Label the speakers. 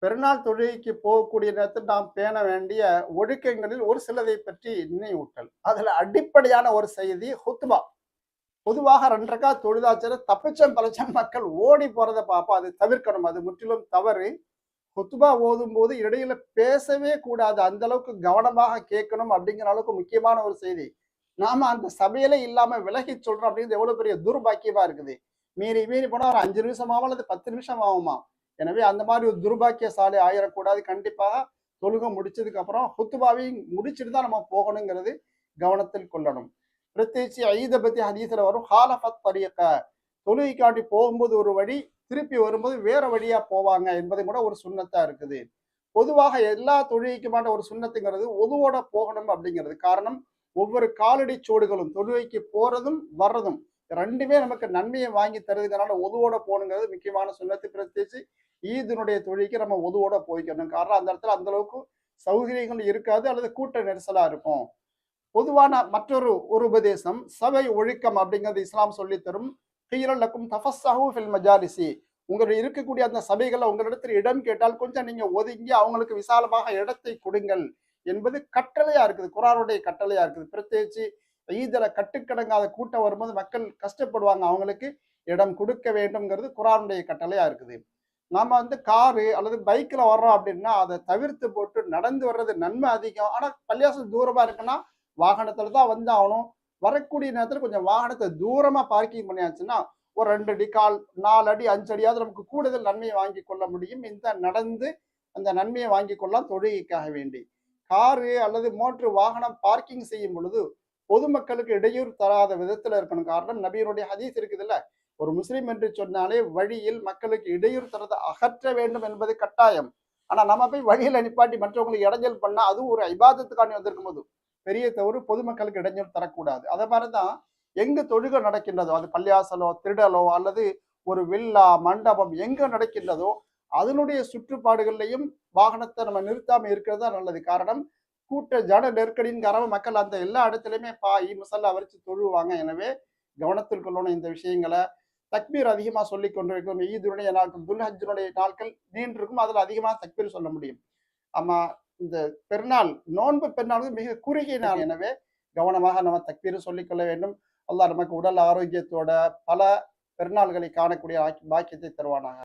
Speaker 1: பெருநாள் தொழுகைக்கு போகக்கூடிய நேரத்தில் நாம் பேண வேண்டிய ஒழுக்கங்களில் ஒரு சிலதை பற்றி நினைவூட்டல். அதுல அடிப்படையான ஒரு செய்தி ஹுத்பா. பொதுவாக 2 ரக்காத் தொழுதாச்சுன்னா தப்பிச்சம் பலச்சம் மக்கள் ஓடி போறத பார்ப்போம். அது தவிர்க்கணும். அது முற்றிலும் தவறு. ஹுத்பா ஓதும்போது இடையில பேசவே கூடாது. அந்த அளவுக்கு கவனமாக கேட்கணும் அப்படிங்கிற அளவுக்கு முக்கியமான ஒரு செய்தி. நாம அந்த சபையிலே இல்லாம விலகி சொல்றோம் அப்படிங்கிறது எவ்வளவு பெரிய துர்பாக்கியமா இருக்குது. மீறி மீறி போனா ஒரு 5 நிமிஷம் ஆகும் அல்லது 10 நிமிஷம் ஆகுமா. எனவே அந்த மாதிரி ஒரு துர்பாக்கியசாலி ஆயிரக்கூடாது. கண்டிப்பாக தொழுகை முடிச்சதுக்கு அப்புறம் ஹுத்பாவையும் முடிச்சுட்டு தான் நம்ம போகணுங்கிறது கவனத்தில் கொள்ளணும். பிரத்யேகிச்சு ஈத பத்தி ஹதீஸ்ல வரும் ஹாலஃபத் தரீக. தொழுகைக்காண்டி போகும்போது ஒரு வழி, திருப்பி வரும்போது வேற வழியா போவாங்க என்பது கூட ஒரு சுன்னத்தா இருக்குது. பொதுவாக எல்லா தொழுகைக்குமான ஒரு சுன்னத்துங்கிறது ஒதுவோட போகணும் அப்படிங்கிறது. காரணம் ஒவ்வொரு காலடி சோடுகளும் தொழுகைக்கு போறதும் வர்றதும் 2மே நமக்கு நன்மையை வாங்கி தருதுனால ஒதுவோட போகணுங்கிறது முக்கியமான சுன்னத்து. பிரத்யேகிச்சு ஈதினுடைய தொழுகைக்கு நம்ம ஒதுவோட போய்க்கணும். காரணம் அந்த இடத்துல அந்த அளவுக்கு சௌகரியங்கள் இருக்காது அல்லது கூட்ட நெரிசலா இருக்கும். பொதுவான மற்றொரு உபதேசம் சபை ஒழுக்கம் அப்படிங்கிறது இஸ்லாம் சொல்லித் தரும். கீரல்லக்கும் தஃபஸ்ஸஹு ஃபில் மஜாலிசி. உங்கள் இருக்கக்கூடிய அந்த சபைகளை உங்களிடத்தில் இடம் கேட்டால் கொஞ்சம் நீங்க ஒதுங்கி அவங்களுக்கு விசாலமாக இடத்தை கொடுங்கள் என்பது கட்டளையா இருக்குது. குர்ஆனுடைய கட்டளையா இருக்குது. பிரத்யேகிச்சு ஈதுல கட்டுக்கடங்காத கூட்டம் வரும்போது மக்கள் கஷ்டப்படுவாங்க. அவங்களுக்கு இடம் கொடுக்க வேண்டும்ங்கிறது குர்ஆனுடைய கட்டளையா இருக்குது. நாம காரு அல்லது பைக்ல வர்றோம் அப்படின்னா அதை தவிர்த்து போட்டு நடந்து வர்றது நன்மை அதிகம். ஆனா பள்ளியாசல் தூரமா இருக்குன்னா வாகனத்துல தான் வந்தாகணும். வரக்கூடிய நேரத்துல கொஞ்சம் வாகனத்தை தூரமா பார்க்கிங் பண்ணியாச்சுன்னா ஒரு 2 அடி கால் 4 அடி 5 அடியாவது நமக்கு கூடுதல் நன்மையை வாங்கி கொள்ள முடியும். இந்த நடந்து அந்த நன்மையை வாங்கி கொள்ளலாம் தொழுகைக்காக வேண்டி. காரு அல்லது மோட்டர் வாகனம் பார்க்கிங் செய்யும் பொழுது பொதுமக்களுக்கு இடையூறு தராத விதத்துல இருக்கணும். காரணம் நபியினுடைய ஹதீஸ் இருக்குதுல்ல, ஒரு முஸ்லிம் என்று சொன்னாலே வழியில் மக்களுக்கு இடையூறு தரதை அகற்ற வேண்டும் என்பது கட்டாயம். ஆனா நம்ம போய் வழியில நிப்பாட்டி மற்றவங்களுக்கு இடைஞ்சல் பண்ணா அதுவும் ஒரு இபாதத்துக்காண்டி வந்திருக்கும் போது பெரிய தவறு. பொதுமக்களுக்கு இடைஞ்சல் தரக்கூடாது. அதே மாதிரிதான் எங்க தொழுகை நடக்கின்றதோ அது பள்ளியாசலோ திடலோ அல்லது ஒரு வில்லா மண்டபம் எங்க நடக்கின்றதோ அதனுடைய சுற்றுப்பாடுகள்லையும் வாகனத்தை நம்ம நிறுத்தாம இருக்கிறது தான் நல்லது. காரணம் கூட்ட ஜன நெருக்கடியின் காரணம் மக்கள் அந்த எல்லா இடத்துலையுமே பாய் முசல்லா வரிச்சு தொழுவாங்க. எனவே கவனத்தில் கொள்ளணும் இந்த விஷயங்களை. தக்பீர் அதிகமா சொல்லி கொண்டிருக்கும். ஈதுடைய நாட்கள் துல்ஹஜ்ஜுடைய நாட்கள் நீண்டிருக்கும். அதுல அதிகமா தக்பீர் சொல்ல முடியும். ஆமா, இந்த பெருநாள் நோன்பு பெருநாள் மிக குறுகிய நாள். எனவே கவனமாக நம்ம தக்பீர் சொல்லிக் கொள்ள வேண்டும். அல்லாஹ் நமக்கு உடல் ஆரோக்கியத்தோட பல பெருநாள்களை காணக்கூடிய பாக்கியத்தை தருவானாக.